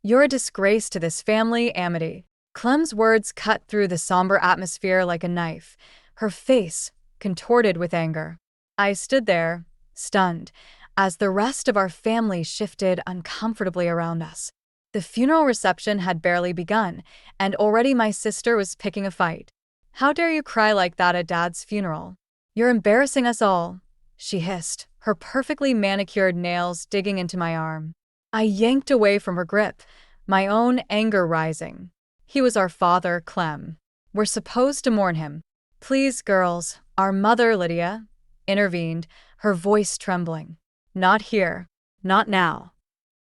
You're a disgrace to this family, Amity. Clem's words cut through the somber atmosphere like a knife, her face contorted with anger. I stood there, stunned, as the rest of our family shifted uncomfortably around us. The funeral reception had barely begun, and already my sister was picking a fight. "How dare you cry like that at Dad's funeral? You're embarrassing us all," she hissed, her perfectly manicured nails digging into my arm. I yanked away from her grip, my own anger rising. He was our father, Clem. We're supposed to mourn him. "Please, girls," our mother, Lydia, intervened, her voice trembling. "Not here. Not now."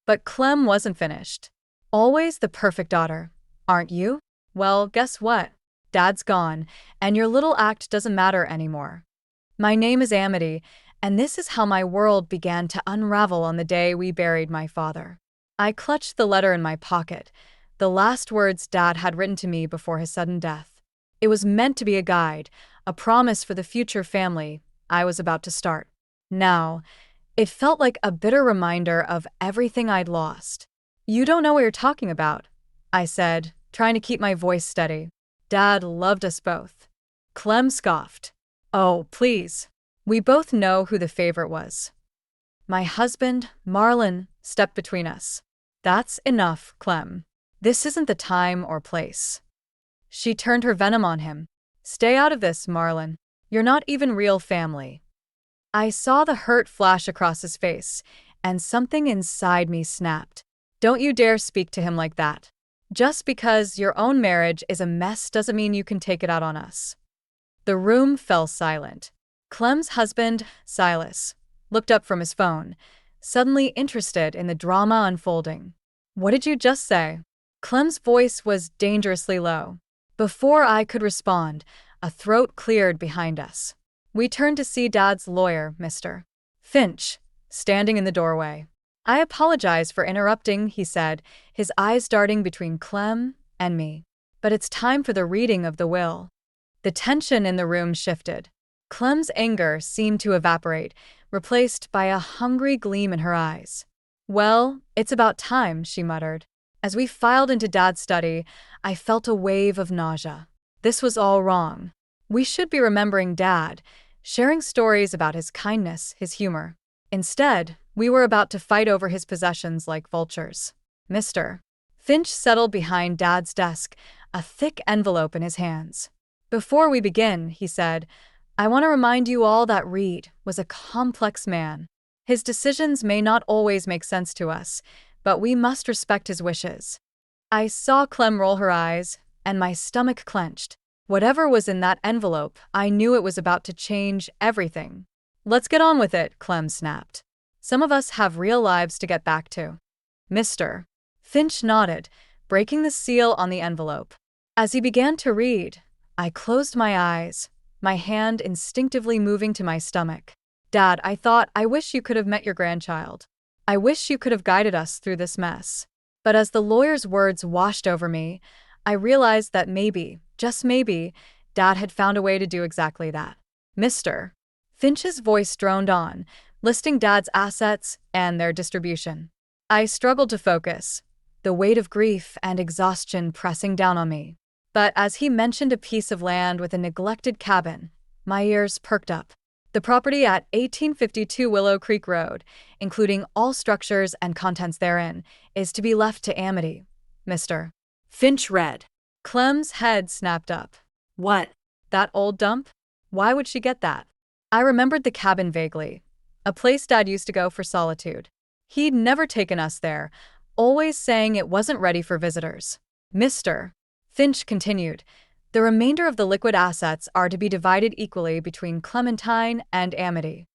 But Clem wasn't finished. "Always the perfect daughter, aren't you? Well, guess what? Dad's gone, and your little act doesn't matter anymore. My name is Amity, and this is how my world began to unravel on the day we buried my father." I clutched the letter in my pocket, the last words Dad had written to me before his sudden death. It was meant to be a guide, a promise for the future family I was about to start. Now, it felt like a bitter reminder of everything I'd lost. "You don't know what you're talking about," I said, trying to keep my voice steady. "Dad loved us both." Clem scoffed. "Oh, please. We both know who the favorite was." My husband, Marlon, stepped between us. "That's enough, Clem. This isn't the time or place." She turned her venom on him. "Stay out of this, Marlon. You're not even real family." I saw the hurt flash across his face, and something inside me snapped. "Don't you dare speak to him like that. Just because your own marriage is a mess doesn't mean you can take it out on us." The room fell silent. Clem's husband, Silas, looked up from his phone, suddenly interested in the drama unfolding. "What did you just say?" Clem's voice was dangerously low. Before I could respond, a throat cleared behind us. We turned to see Dad's lawyer, Mr. Finch, standing in the doorway. "I apologize for interrupting," he said, his eyes darting between Clem and me. "But it's time for the reading of the will." The tension in the room shifted. Clem's anger seemed to evaporate, replaced by a hungry gleam in her eyes. "Well, it's about time," she muttered. As we filed into Dad's study, I felt a wave of nausea. This was all wrong. We should be remembering Dad, sharing stories about his kindness, his humor. Instead, we were about to fight over his possessions like vultures. Mr. Finch settled behind Dad's desk, a thick envelope in his hands. "Before we begin," he said, "I want to remind you all that Reed was a complex man. His decisions may not always make sense to us, but we must respect his wishes." I saw Clem roll her eyes, and my stomach clenched. Whatever was in that envelope, I knew it was about to change everything. "Let's get on with it," Clem snapped. "Some of us have real lives to get back to." Mr. Finch nodded, breaking the seal on the envelope. As he began to read, I closed my eyes, my hand instinctively moving to my stomach. "Dad, I wish you could have met your grandchild. I wish you could have guided us through this mess." But as the lawyer's words washed over me, I realized that maybe, just maybe, Dad had found a way to do exactly that. Mr. Finch's voice droned on, listing Dad's assets and their distribution. I struggled to focus, the weight of grief and exhaustion pressing down on me. But as he mentioned a piece of land with a neglected cabin, my ears perked up. "The property at 1852 Willow Creek Road, including all structures and contents therein, is to be left to Amity," Mr. Finch read. Clem's head snapped up. "What? That old dump? Why would she get that?" I remembered the cabin vaguely, a place Dad used to go for solitude. He'd never taken us there, always saying it wasn't ready for visitors. Mr. Finch continued, "The remainder of the liquid assets are to be divided equally between Clementine and Amity."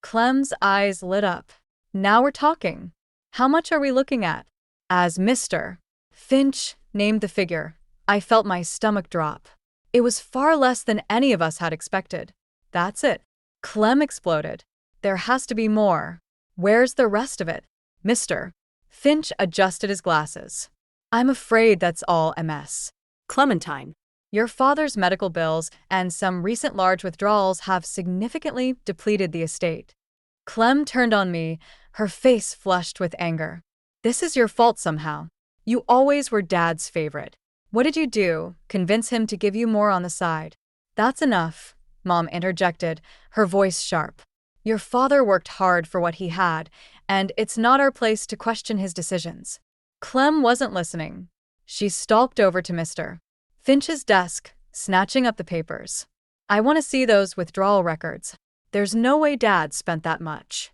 Clem's eyes lit up. "Now we're talking. How much are we looking at?" As Mr. Finch named the figure, I felt my stomach drop. It was far less than any of us had expected. "That's it," Clem exploded. "There has to be more. Where's the rest of it?" Mr. Finch adjusted his glasses. "I'm afraid that's all a mess. Clementine, your father's medical bills and some recent large withdrawals have significantly depleted the estate." Clem turned on me, her face flushed with anger. "This is your fault somehow. You always were Dad's favorite. What did you do? Convince him to give you more on the side? That's enough, Mom interjected, her voice sharp. Your father worked hard for what he had, and it's not our place to question his decisions. Clem wasn't listening. She stalked over to Mr. Finch's desk, snatching up the papers. I want to see those withdrawal records. There's no way Dad spent that much.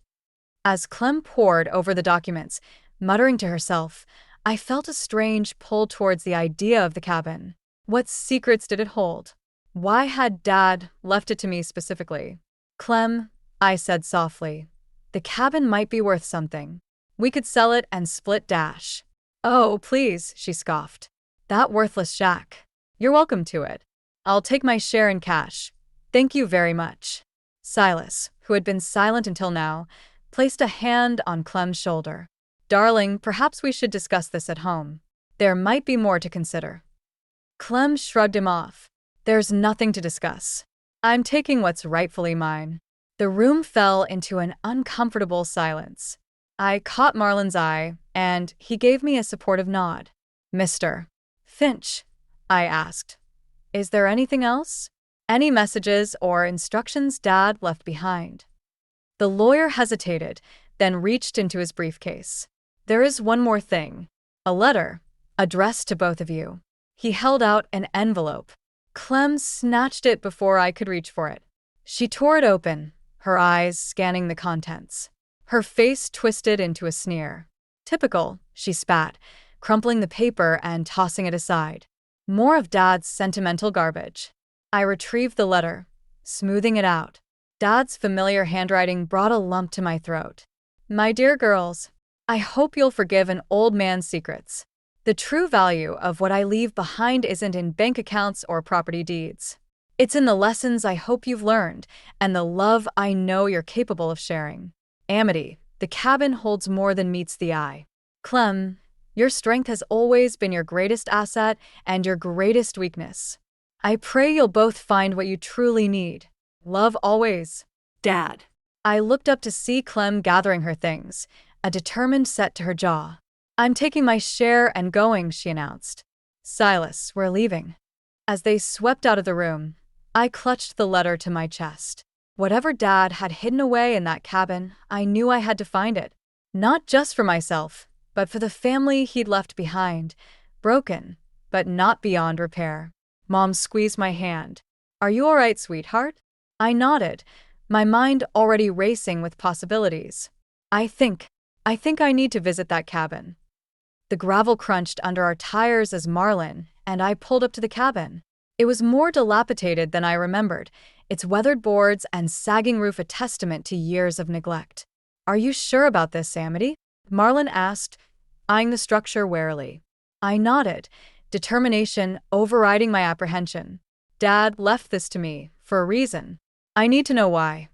As Clem pored over the documents, muttering to herself, I felt a strange pull towards the idea of the cabin. What secrets did it hold? Why had Dad left it to me specifically? Clem, I said softly, the cabin might be worth something. We could sell it and split dash. Oh, please, she scoffed. That worthless shack. You're welcome to it. I'll take my share in cash. Thank you very much. Silas, who had been silent until now, placed a hand on Clem's shoulder. Darling, perhaps we should discuss this at home. There might be more to consider. Clem shrugged him off. There's nothing to discuss. I'm taking what's rightfully mine. The room fell into an uncomfortable silence. I caught Marlon's eye, and he gave me a supportive nod. Mr. Finch, I asked, is there anything else? Any messages or instructions Dad left behind? The lawyer hesitated, then reached into his briefcase. There is one more thing. A letter, addressed to both of you. He held out an envelope. Clem snatched it before I could reach for it. She tore it open, her eyes scanning the contents. Her face twisted into a sneer. Typical, she spat, crumpling the paper and tossing it aside. More of Dad's sentimental garbage. I retrieved the letter, smoothing it out. Dad's familiar handwriting brought a lump to my throat. My dear girls, I hope you'll forgive an old man's secrets. The true value of what I leave behind isn't in bank accounts or property deeds. It's in the lessons I hope you've learned and the love I know you're capable of sharing. Amity, the cabin holds more than meets the eye. Clem, your strength has always been your greatest asset and your greatest weakness. I pray you'll both find what you truly need. Love always. Dad. I looked up to see Clem gathering her things, a determined set to her jaw. I'm taking my share and going, she announced. Silas, we're leaving. As they swept out of the room, I clutched the letter to my chest. Whatever Dad had hidden away in that cabin, I knew I had to find it. Not just for myself, but for the family he'd left behind. Broken, but not beyond repair. Mom squeezed my hand. Are you all right, sweetheart? I nodded, my mind already racing with possibilities. I think I need to visit that cabin. The gravel crunched under our tires as Marlon and I pulled up to the cabin. It was more dilapidated than I remembered, its weathered boards and sagging roof a testament to years of neglect. Are you sure about this, Amity? Marlon asked, eyeing the structure warily. I nodded, determination overriding my apprehension. Dad left this to me, for a reason. I need to know why.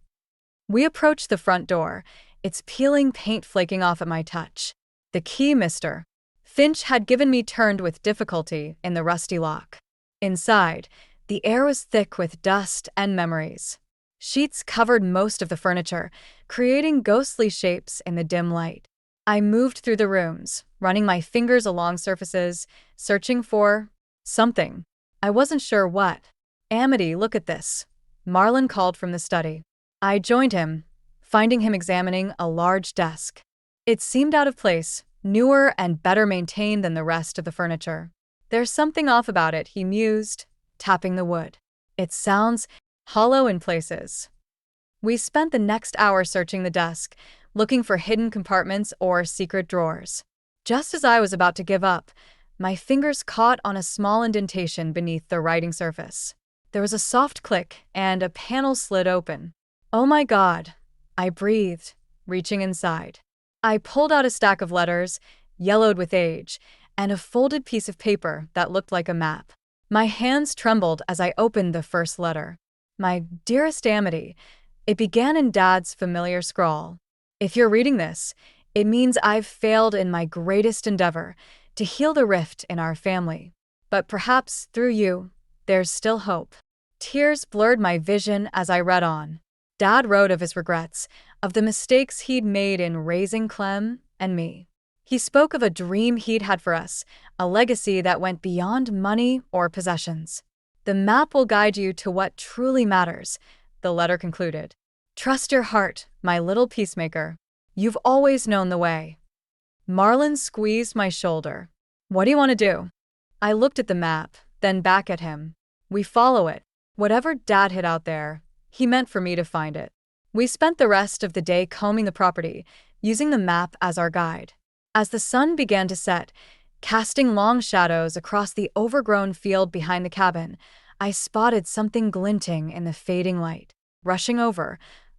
We approached the front door, its peeling paint flaking off at my touch. The key Mr. Finch had given me turned with difficulty in the rusty lock. Inside, the air was thick with dust and memories. Sheets covered most of the furniture, creating ghostly shapes in the dim light. I moved through the rooms, running my fingers along surfaces, searching for something. I wasn't sure what. Amity, look at this. Marlon called from the study. I joined him, finding him examining a large desk. It seemed out of place, newer and better maintained than the rest of the furniture. There's something off about it, he mused, tapping the wood. It sounds hollow in places. We spent the next hour searching the desk, looking for hidden compartments or secret drawers. Just as I was about to give up, my fingers caught on a small indentation beneath the writing surface. There was a soft click, and a panel slid open. Oh my God, I breathed, reaching inside. I pulled out a stack of letters, yellowed with age, and a folded piece of paper that looked like a map. My hands trembled as I opened the first letter. My dearest Amity, it began in Dad's familiar scrawl. If you're reading this, it means I've failed in my greatest endeavor, to heal the rift in our family. But perhaps, through you, there's still hope. Tears blurred my vision as I read on. Dad wrote of his regrets, of the mistakes he'd made in raising Clem and me. He spoke of a dream he'd had for us, a legacy that went beyond money or possessions. The map will guide you to what truly matters, the letter concluded. Trust your heart, my little peacemaker. You've always known the way. Marlon squeezed my shoulder. What do you want to do? I looked at the map, then back at him. We follow it. Whatever Dad hid out there, he meant for me to find it. We spent the rest of the day combing the property, using the map as our guide. As the sun began to set, casting long shadows across the overgrown field behind the cabin, I spotted something glinting in the fading light. Rushing over,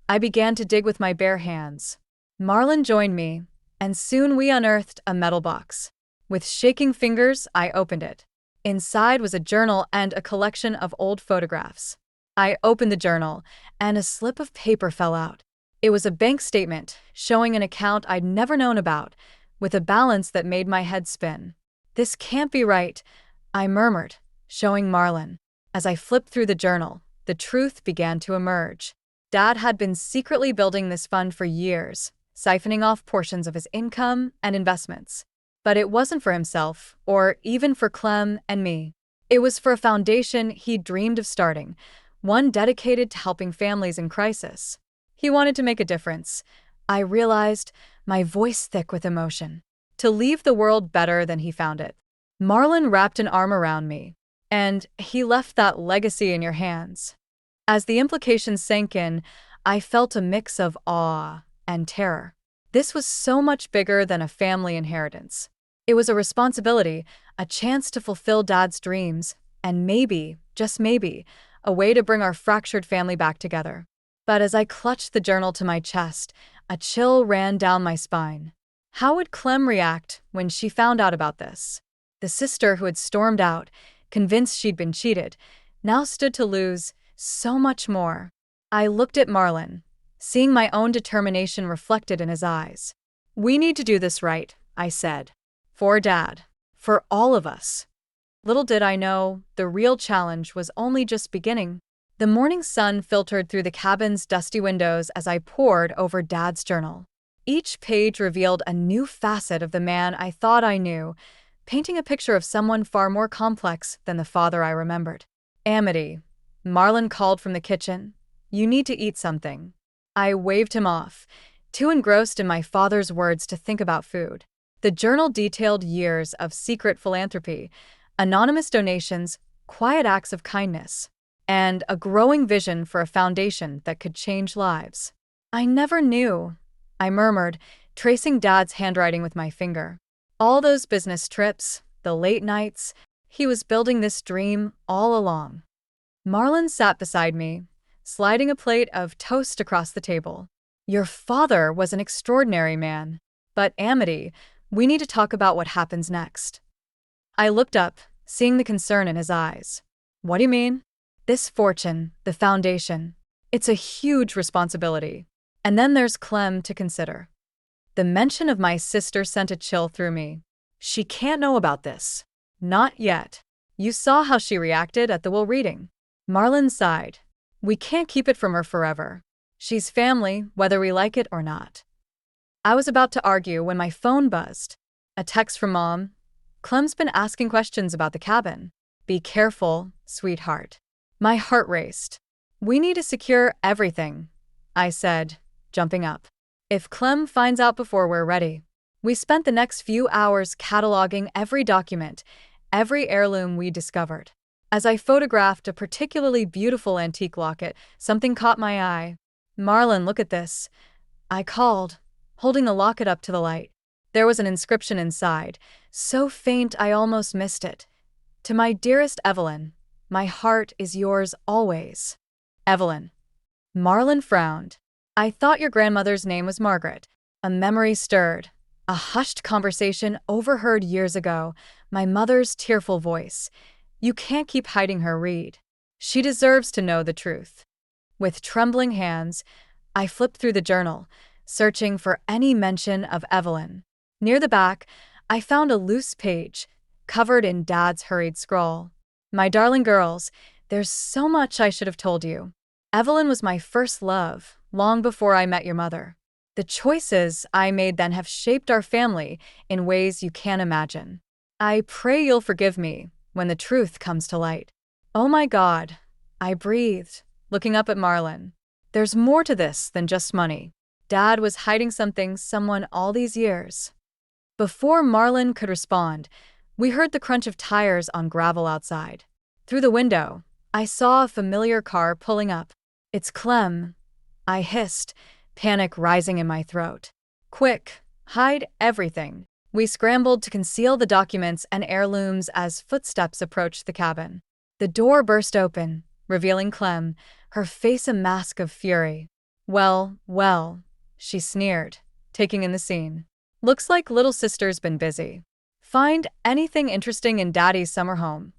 I began to dig with my bare hands. Marlon joined me, and soon we unearthed a metal box. With shaking fingers, I opened it. Inside was a journal and a collection of old photographs. I opened the journal, and a slip of paper fell out. It was a bank statement showing an account I'd never known about, with a balance that made my head spin. This can't be right, I murmured, showing Marlon. As I flipped through the journal, the truth began to emerge. Dad had been secretly building this fund for years, siphoning off portions of his income and investments. But it wasn't for himself, or even for Clem and me. It was for a foundation he'd dreamed of starting, one dedicated to helping families in crisis. He wanted to make a difference, I realized, my voice thick with emotion. To leave the world better than he found it. Marlon wrapped an arm around me, and he left that legacy in your hands. As the implications sank in, I felt a mix of awe and terror. This was so much bigger than a family inheritance. It was a responsibility, a chance to fulfill Dad's dreams, and maybe, just maybe, a way to bring our fractured family back together. But as I clutched the journal to my chest, a chill ran down my spine. How would Clem react when she found out about this? The sister who had stormed out, convinced she'd been cheated, now stood to lose so much more. I looked at Marlon, seeing my own determination reflected in his eyes. We need to do this right, I said. For Dad. For all of us. Little did I know, the real challenge was only just beginning. The morning sun filtered through the cabin's dusty windows as I pored over Dad's journal. Each page revealed a new facet of the man I thought I knew, painting a picture of someone far more complex than the father I remembered. Amity, Marlon called from the kitchen. You need to eat something. I waved him off, too engrossed in my father's words to think about food. The journal detailed years of secret philanthropy, anonymous donations, quiet acts of kindness, and a growing vision for a foundation that could change lives. I never knew, I murmured, tracing Dad's handwriting with my finger. All those business trips, the late nights, he was building this dream all along. Marlon sat beside me, sliding a plate of toast across the table. Your father was an extraordinary man. But Amity, we need to talk about what happens next. I looked up, seeing the concern in his eyes. What do you mean? This fortune, the foundation. It's a huge responsibility. And then there's Clem to consider. The mention of my sister sent a chill through me. She can't know about this. Not yet. You saw how she reacted at the will reading. Marlon sighed. We can't keep it from her forever. She's family, whether we like it or not. I was about to argue when my phone buzzed. A text from Mom. Clem's been asking questions about the cabin. Be careful, sweetheart. My heart raced. We need to secure everything, I said, jumping up. If Clem finds out before we're ready. We spent the next few hours cataloging every document, every heirloom we discovered. As I photographed a particularly beautiful antique locket, something caught my eye. Marlon, look at this. I called, holding the locket up to the light. There was an inscription inside, so faint I almost missed it. To my dearest Evelyn, my heart is yours always. Evelyn. Marlon frowned. I thought your grandmother's name was Margaret. A memory stirred. A hushed conversation overheard years ago, my mother's tearful voice. You can't keep hiding her, Reed. She deserves to know the truth. With trembling hands, I flipped through the journal, searching for any mention of Evelyn. Near the back, I found a loose page, covered in Dad's hurried scrawl. My darling girls, there's so much I should have told you. Evelyn was my first love, long before I met your mother. The choices I made then have shaped our family in ways you can't imagine. I pray you'll forgive me when the truth comes to light. Oh my God, I breathed, looking up at Marlon. There's more to this than just money. Dad was hiding someone all these years. Before Marlon could respond, we heard the crunch of tires on gravel outside. Through the window, I saw a familiar car pulling up. It's Clem, I hissed, panic rising in my throat. Quick, hide everything. We scrambled to conceal the documents and heirlooms as footsteps approached the cabin. The door burst open, revealing Clem, her face a mask of fury. Well, she sneered, taking in the scene. Looks like little sister's been busy. Find anything interesting in Daddy's summer home?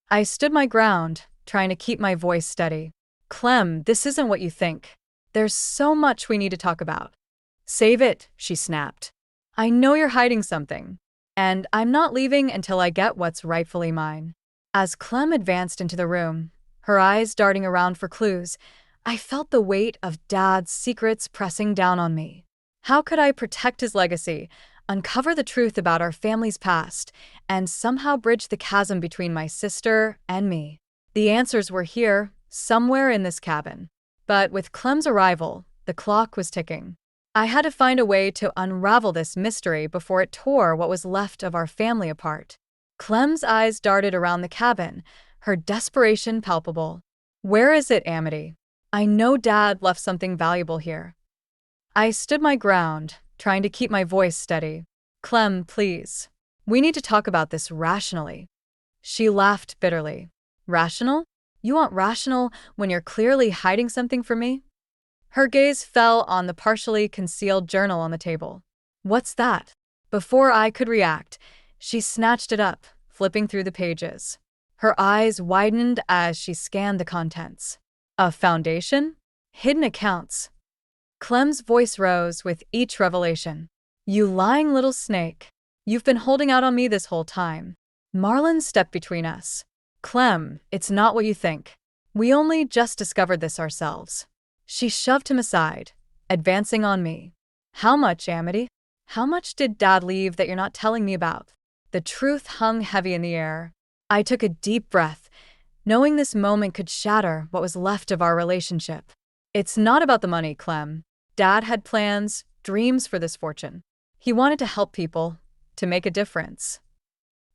I stood my ground, trying to keep my voice steady. Clem, this isn't what you think. There's so much we need to talk about. Save it, she snapped. I know you're hiding something, and I'm not leaving until I get what's rightfully mine. As Clem advanced into the room, her eyes darting around for clues, I felt the weight of Dad's secrets pressing down on me. How could I protect his legacy, uncover the truth about our family's past, and somehow bridge the chasm between my sister and me? The answers were here, somewhere in this cabin. But with Clem's arrival, the clock was ticking. I had to find a way to unravel this mystery before it tore what was left of our family apart. Clem's eyes darted around the cabin, her desperation palpable. Where is it, Amity? I know Dad left something valuable here. I stood my ground, trying to keep my voice steady. Clem, please. We need to talk about this rationally. She laughed bitterly. Rational? You want rational when you're clearly hiding something from me? Her gaze fell on the partially concealed journal on the table. What's that? Before I could react, she snatched it up, flipping through the pages. Her eyes widened as she scanned the contents. A foundation? Hidden accounts. Clem's voice rose with each revelation. You lying little snake. You've been holding out on me this whole time. Marlon stepped between us. Clem, it's not what you think. We only just discovered this ourselves. She shoved him aside, advancing on me. How much, Amity? How much did Dad leave that you're not telling me about? The truth hung heavy in the air. I took a deep breath, knowing this moment could shatter what was left of our relationship. It's not about the money, Clem. Dad had plans, dreams for this fortune. He wanted to help people, to make a difference.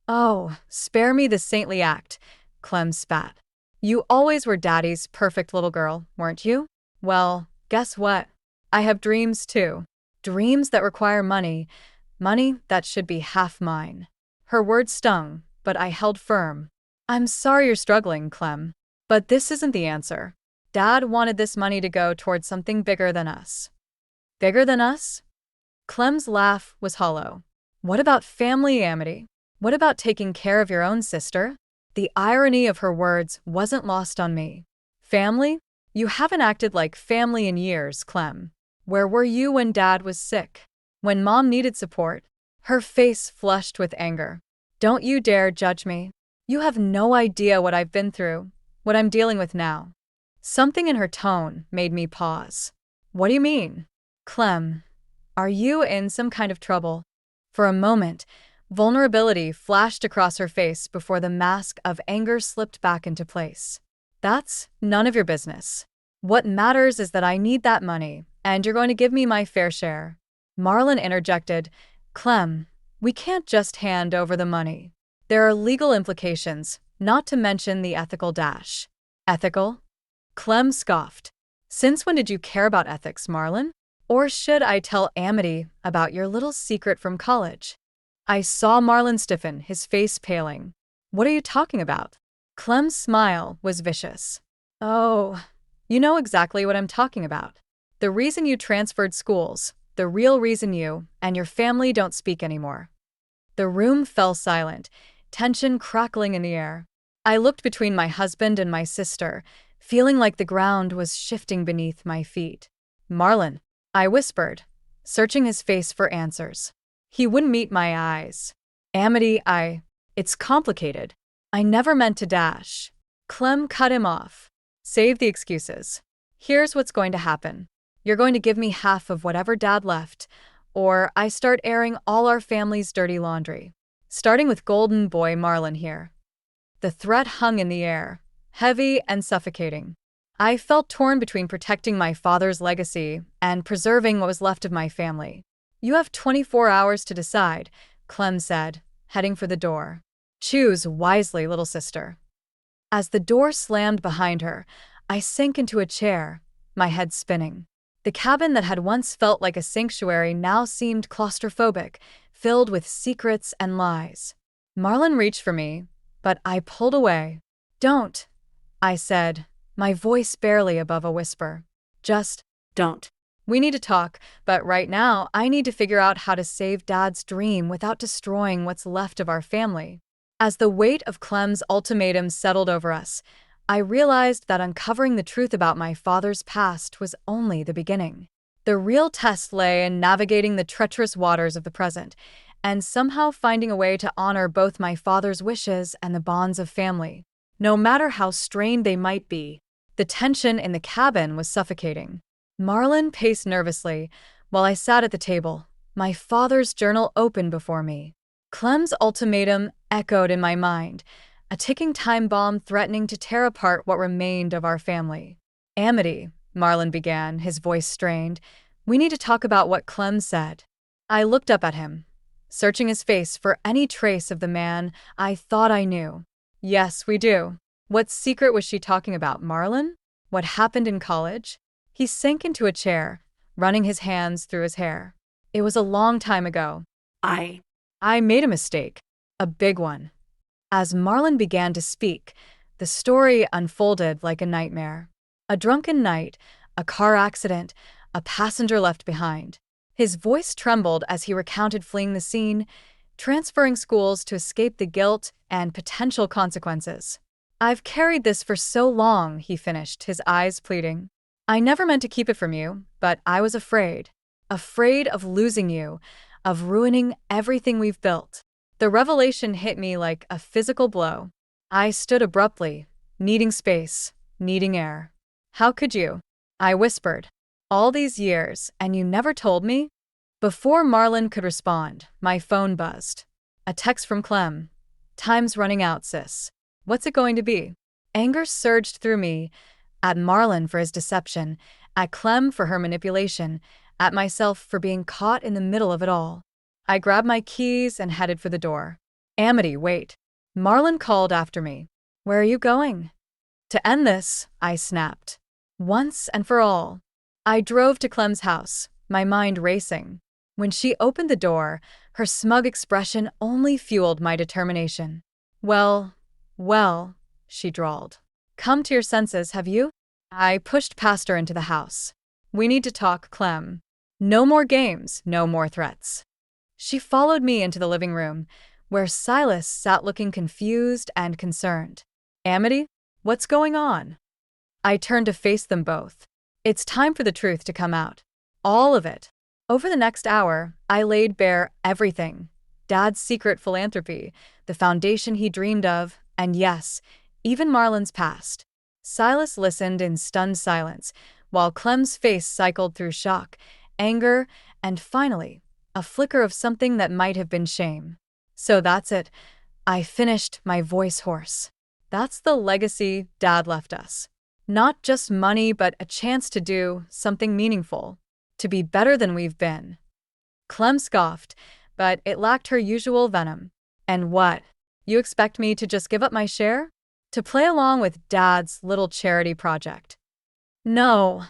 Oh, spare me the saintly act, Clem spat. You always were Daddy's perfect little girl, weren't you? Well, guess what? I have dreams too. Dreams that require money that should be half mine. Her words stung, but I held firm. I'm sorry you're struggling, Clem, but this isn't the answer. Dad wanted this money to go towards something bigger than us. Bigger than us? Clem's laugh was hollow. What about family, Amity? What about taking care of your own sister? The irony of her words wasn't lost on me. Family? You haven't acted like family in years, Clem. Where were you when Dad was sick? When Mom needed support? Her face flushed with anger. Don't you dare judge me. You have no idea what I've been through, what I'm dealing with now. Something in her tone made me pause. What do you mean? Clem, are you in some kind of trouble? For a moment, vulnerability flashed across her face before the mask of anger slipped back into place. That's none of your business. What matters is that I need that money, and you're going to give me my fair share. Marlon interjected, Clem, we can't just hand over the money. There are legal implications, not to mention the ethical dash. Ethical? Clem scoffed. Since when did you care about ethics, Marlon? Or should I tell Amity about your little secret from college? I saw Marlon stiffen, his face paling. What are you talking about? Clem's smile was vicious. Oh, you know exactly what I'm talking about. The reason you transferred schools, the real reason you and your family don't speak anymore. The room fell silent, tension crackling in the air. I looked between my husband and my sister, feeling like the ground was shifting beneath my feet. Marlon, I whispered, searching his face for answers. He wouldn't meet my eyes. Amity, it's complicated. I never meant to dash. Clem cut him off. Save the excuses. Here's what's going to happen. You're going to give me half of whatever Dad left, or I start airing all our family's dirty laundry. Starting with golden boy Marlon here." The threat hung in the air, heavy and suffocating. I felt torn between protecting my father's legacy and preserving what was left of my family. "You have 24 hours to decide," Clem said, heading for the door. "Choose wisely, little sister." As the door slammed behind her, I sank into a chair, my head spinning. The cabin that had once felt like a sanctuary now seemed claustrophobic, filled with secrets and lies. Marlon reached for me, but I pulled away. "Don't," I said, my voice barely above a whisper. "Just Don't. We need to talk, but right now I need to figure out how to save Dad's dream without destroying what's left of our family." As the weight of Clem's ultimatum settled over us, I realized that uncovering the truth about my father's past was only the beginning. The real test lay in navigating the treacherous waters of the present, and somehow finding a way to honor both my father's wishes and the bonds of family. No matter how strained they might be, the tension in the cabin was suffocating. Marlon paced nervously while I sat at the table, my father's journal open before me. Clem's ultimatum echoed in my mind, a ticking time bomb threatening to tear apart what remained of our family. "Amity," Marlon began, his voice strained, "we need to talk about what Clem said." I looked up at him, searching his face for any trace of the man I thought I knew. "Yes, we do. What secret was she talking about, Marlon? What happened in college?" He sank into a chair, running his hands through his hair. "It was a long time ago. I made a mistake. A big one." As Marlon began to speak, the story unfolded like a nightmare. A drunken night, a car accident, a passenger left behind. His voice trembled as he recounted fleeing the scene, transferring schools to escape the guilt and potential consequences. "I've carried this for so long," he finished, his eyes pleading. "I never meant to keep it from you, but I was afraid. Afraid of losing you, of ruining everything we've built." The revelation hit me like a physical blow. I stood abruptly, needing space, needing air. "How could you?" I whispered. "All these years, and you never told me?" Before Marlon could respond, my phone buzzed. A text from Clem. "Time's running out, sis. What's it going to be?" Anger surged through me, at Marlon for his deception, at Clem for her manipulation, at myself for being caught in the middle of it all. I grabbed my keys and headed for the door. "Amity, wait." Marlon called after me. "Where are you going?" "To end this," I snapped. "Once and for all." I drove to Clem's house, my mind racing. When she opened the door, her smug expression only fueled my determination. Well, she drawled. "Come to your senses, have you?" I pushed past her into the house. "We need to talk, Clem. No more games, no more threats." She followed me into the living room, where Silas sat looking confused and concerned. "Amity, what's going on?" I turned to face them both. It's time for the truth to come out. All of it. Over the next hour, I laid bare everything. Dad's secret philanthropy, the foundation he dreamed of, and yes, even Marlon's past. Silas listened in stunned silence, while Clem's face cycled through shock, anger, and finally, a flicker of something that might have been shame. "So that's it," I finished, my voice hoarse. "That's the legacy Dad left us. Not just money, but a chance to do something meaningful. To be better than we've been." Clem scoffed, but it lacked her usual venom. "And what? You expect me to just give up my share? To play along with Dad's little charity project?" "No,"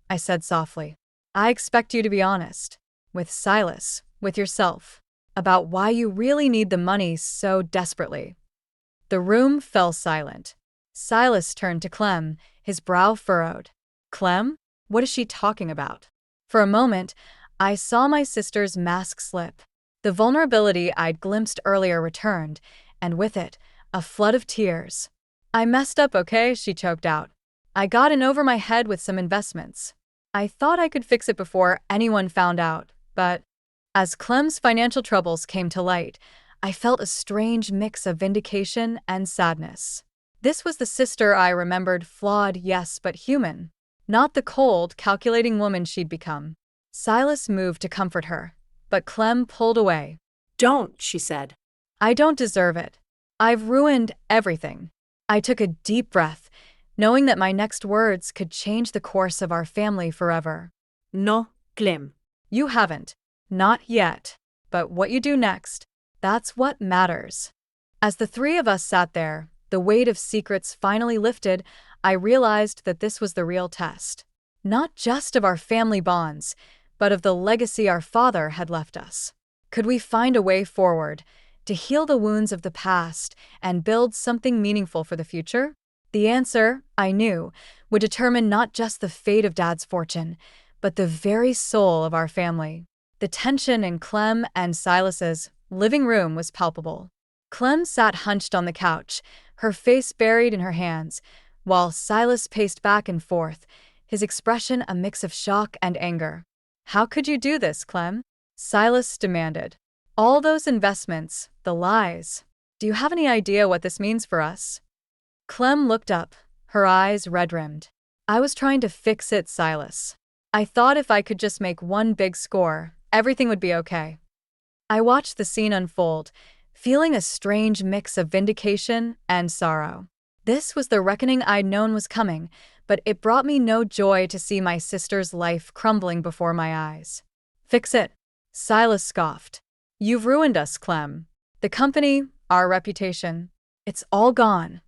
I said softly. "I expect you to be honest. With Silas, with yourself, about why you really need the money so desperately." The room fell silent. Silas turned to Clem, his brow furrowed. "Clem, what is she talking about?" For a moment, I saw my sister's mask slip. The vulnerability I'd glimpsed earlier returned, and with it, a flood of tears. "I messed up, okay?" she choked out. "I got in over my head with some investments. I thought I could fix it before anyone found out, but..." As Clem's financial troubles came to light, I felt a strange mix of vindication and sadness. This was the sister I remembered, flawed, yes, but human. not the cold, calculating woman she'd become. Silas moved to comfort her, but Clem pulled away. Don't, she said. I don't deserve it. I've ruined everything. I took a deep breath, knowing that my next words could change the course of our family forever. No, Clem. You haven't. Not yet. But what you do next, that's what matters. As the three of us sat there, the weight of secrets finally lifted, I realized that this was the real test. Not just of our family bonds, but of the legacy our father had left us. Could we find a way forward to heal the wounds of the past and build something meaningful for the future? The answer, I knew, would determine not just the fate of Dad's fortune, but the very soul of our family. The tension in Clem and Silas's living room was palpable. Clem sat hunched on the couch, her face buried in her hands, while Silas paced back and forth, his expression a mix of shock and anger. How could you do this, Clem? Silas demanded. All those investments, the lies. Do you have any idea what this means for us? Clem looked up, her eyes red-rimmed. I was trying to fix it, Silas. I thought if I could just make one big score, everything would be okay. I watched the scene unfold, feeling a strange mix of vindication and sorrow. This was the reckoning I'd known was coming, but it brought me no joy to see my sister's life crumbling before my eyes. Fix it, Silas scoffed. You've ruined us, Clem. The company, our reputation, it's all gone.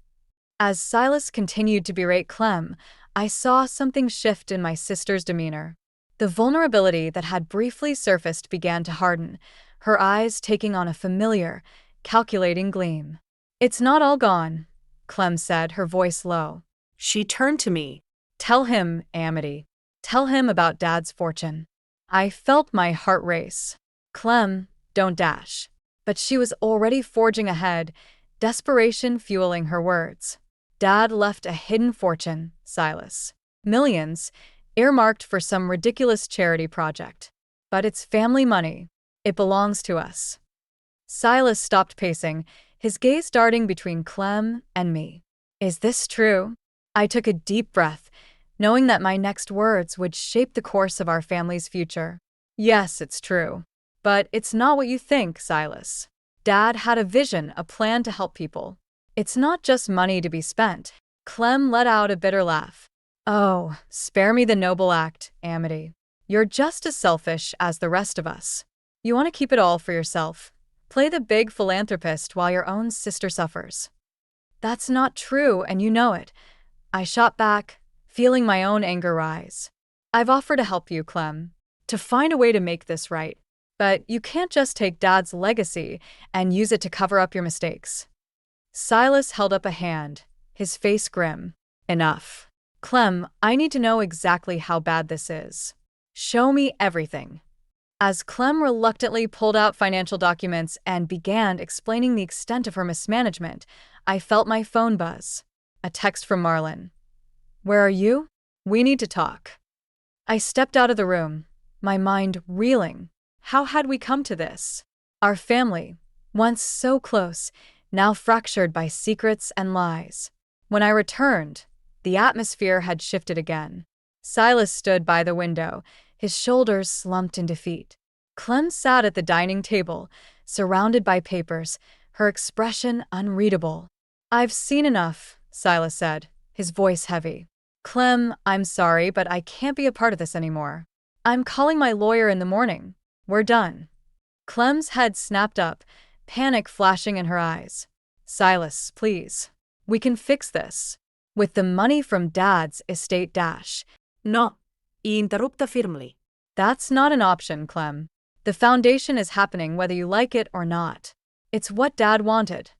As Silas continued to berate Clem, I saw something shift in my sister's demeanor. The vulnerability that had briefly surfaced began to harden, her eyes taking on a familiar, calculating gleam. It's not all gone, Clem said, her voice low. She turned to me. Tell him, Amity. Tell him about Dad's fortune. I felt my heart race. Clem, don't dash. But she was already forging ahead, desperation fueling her words. Dad left a hidden fortune, Silas. Millions, earmarked for some ridiculous charity project. But it's family money. It belongs to us. Silas stopped pacing, his gaze darting between Clem and me. Is this true? I took a deep breath, knowing that my next words would shape the course of our family's future. Yes, it's true. But it's not what you think, Silas. Dad had a vision, a plan to help people. It's not just money to be spent. Clem let out a bitter laugh. Oh, spare me the noble act, Amity. You're just as selfish as the rest of us. You want to keep it all for yourself. Play the big philanthropist while your own sister suffers. That's not true, and you know it. I shot back, feeling my own anger rise. I've offered to help you, Clem, to find a way to make this right. But you can't just take Dad's legacy and use it to cover up your mistakes. Silas held up a hand, his face grim. Enough. Clem, I need to know exactly how bad this is. Show me everything. As Clem reluctantly pulled out financial documents and began explaining the extent of her mismanagement, I felt my phone buzz. A text from Marlon. Where are you? We need to talk. I stepped out of the room, my mind reeling. How had we come to this? Our family, once so close, now fractured by secrets and lies. When I returned, the atmosphere had shifted again. Silas stood by the window, his shoulders slumped in defeat. Clem sat at the dining table, surrounded by papers, her expression unreadable. I've seen enough, Silas said, his voice heavy. Clem, I'm sorry, but I can't be a part of this anymore. I'm calling my lawyer in the morning. We're done. Clem's head snapped up, panic flashing in her eyes. Silas, please. We can fix this. With the money from Dad's estate dash. No, interrupta firmly. That's not an option, Clem. The foundation is happening whether you like it or not. It's what Dad wanted.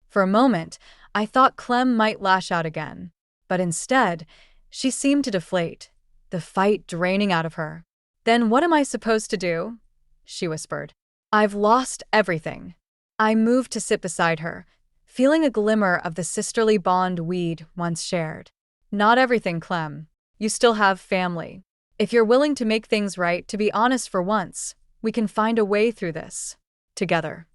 For a moment, I thought Clem might lash out again. But instead, she seemed to deflate, the fight draining out of her. Then what am I supposed to do? She whispered. I've lost everything. I moved to sit beside her, feeling a glimmer of the sisterly bond we'd once shared. Not everything, Clem. You still have family. If you're willing to make things right, to be honest for once, we can find a way through this. Together.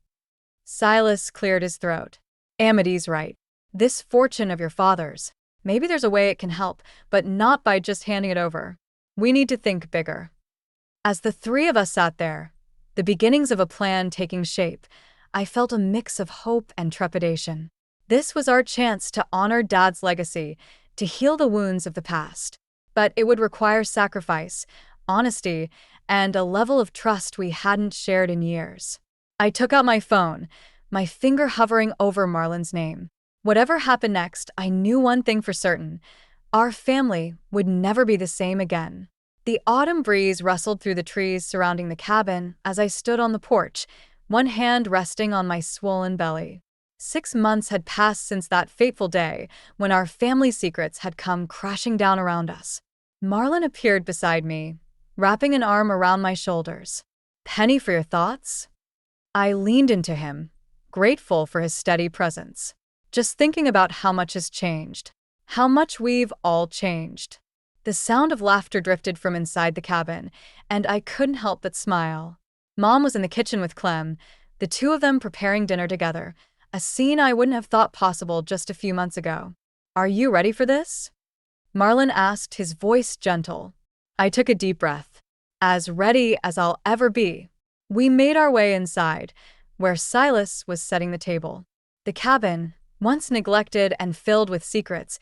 Silas cleared his throat. Amity's right. This fortune of your father's, Maybe there's a way it can help, but not by just handing it over. We need to think bigger. As the three of us sat there, the beginnings of a plan taking shape, I felt a mix of hope and trepidation. This was our chance to honor Dad's legacy, to heal the wounds of the past. But it would require sacrifice, honesty, and a level of trust we hadn't shared in years. I took out my phone, my finger hovering over Marlon's name. Whatever happened next, I knew one thing for certain. Our family would never be the same again. The autumn breeze rustled through the trees surrounding the cabin as I stood on the porch, one hand resting on my swollen belly. 6 months had passed since that fateful day when our family secrets had come crashing down around us. Marlon appeared beside me, wrapping an arm around my shoulders. "Penny for your thoughts?" I leaned into him, grateful for his steady presence. Just thinking about how much has changed. How much we've all changed. The sound of laughter drifted from inside the cabin, and I couldn't help but smile. Mom was in the kitchen with Clem, the two of them preparing dinner together, a scene I wouldn't have thought possible just a few months ago. "Are you ready for this?" Marlon asked, his voice gentle. I took a deep breath. As ready as I'll ever be. We made our way inside, where Silas was setting the table. The cabin, once neglected and filled with secrets,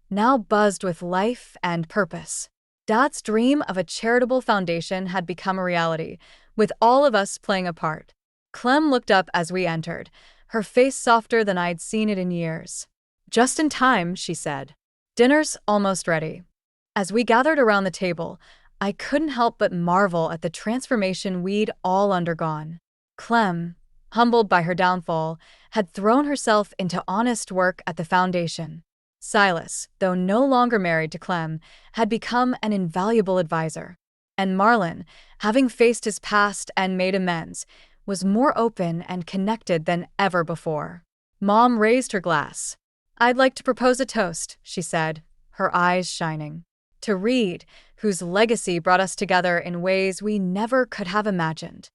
now buzzed with life and purpose. Dad's dream of a charitable foundation had become a reality, with all of us playing a part. Clem looked up as we entered, her face softer than I'd seen it in years. "Just in time," she said. "Dinner's almost ready." As we gathered around the table, I couldn't help but marvel at the transformation we'd all undergone. Clem, humbled by her downfall, had thrown herself into honest work at the foundation. Silas, though no longer married to Clem, had become an invaluable advisor. And Marlon, having faced his past and made amends, was more open and connected than ever before. Mom raised her glass. "I'd like to propose a toast," she said, her eyes shining. "To Reed, whose legacy brought us together in ways we never could have imagined."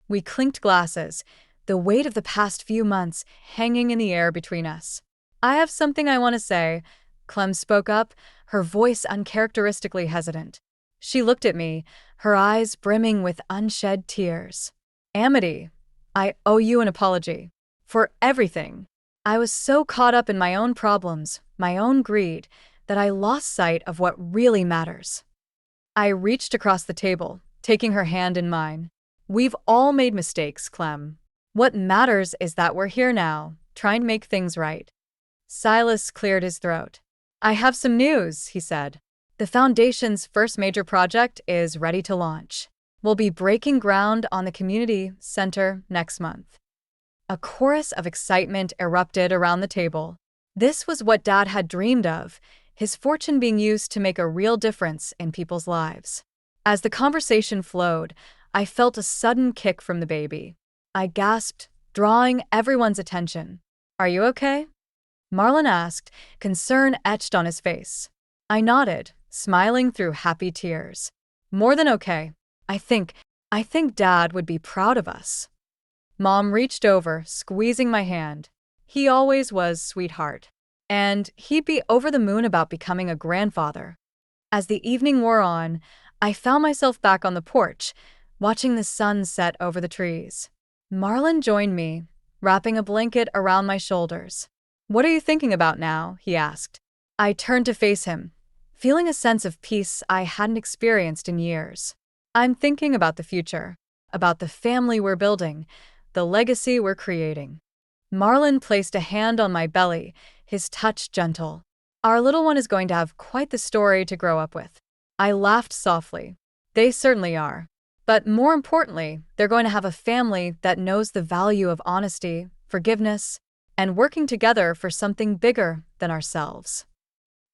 We clinked glasses, the weight of the past few months hanging in the air between us. "I have something I want to say," Clem spoke up, her voice uncharacteristically hesitant. She looked at me, her eyes brimming with unshed tears. "Amity, I owe you an apology. For everything. I was so caught up in my own problems, my own greed, that I lost sight of what really matters." I reached across the table, taking her hand in mine. "We've all made mistakes, Clem. What matters is that we're here now, trying to make things right." Silas cleared his throat. "I have some news," he said. "The Foundation's first major project is ready to launch. We'll be breaking ground on the community center next month." A chorus of excitement erupted around the table. This was what Dad had dreamed of, his fortune being used to make a real difference in people's lives. As the conversation flowed, I felt a sudden kick from the baby. I gasped, drawing everyone's attention. "Are you okay?" Marlon asked, concern etched on his face. I nodded, smiling through happy tears. "More than okay. I think Dad would be proud of us." Mom reached over, squeezing my hand. "He always was, sweetheart. And he'd be over the moon about becoming a grandfather." As the evening wore on, I found myself back on the porch, watching the sun set over the trees. Marlon joined me, wrapping a blanket around my shoulders. "What are you thinking about now?" he asked. I turned to face him, feeling a sense of peace I hadn't experienced in years. "I'm thinking about the future, about the family we're building, the legacy we're creating." Marlon placed a hand on my belly, his touch gentle. "Our little one is going to have quite the story to grow up with." I laughed softly. "They certainly are. But more importantly, they're going to have a family that knows the value of honesty, forgiveness, and working together for something bigger than ourselves."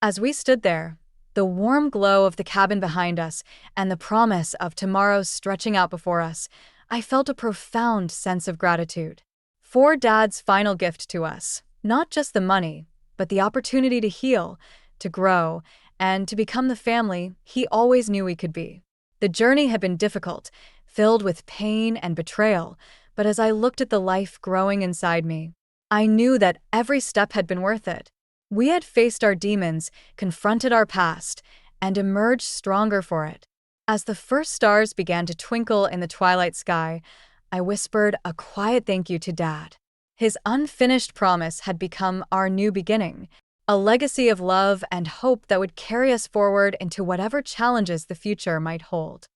As we stood there, the warm glow of the cabin behind us and the promise of tomorrow stretching out before us, I felt a profound sense of gratitude. For Dad's final gift to us, not just the money, but the opportunity to heal, to grow, and to become the family he always knew we could be. The journey had been difficult, filled with pain and betrayal, but as I looked at the life growing inside me, I knew that every step had been worth it. We had faced our demons, confronted our past, and emerged stronger for it. As the first stars began to twinkle in the twilight sky, I whispered a quiet thank you to Dad. His unfinished promise had become our new beginning, a legacy of love and hope that would carry us forward into whatever challenges the future might hold.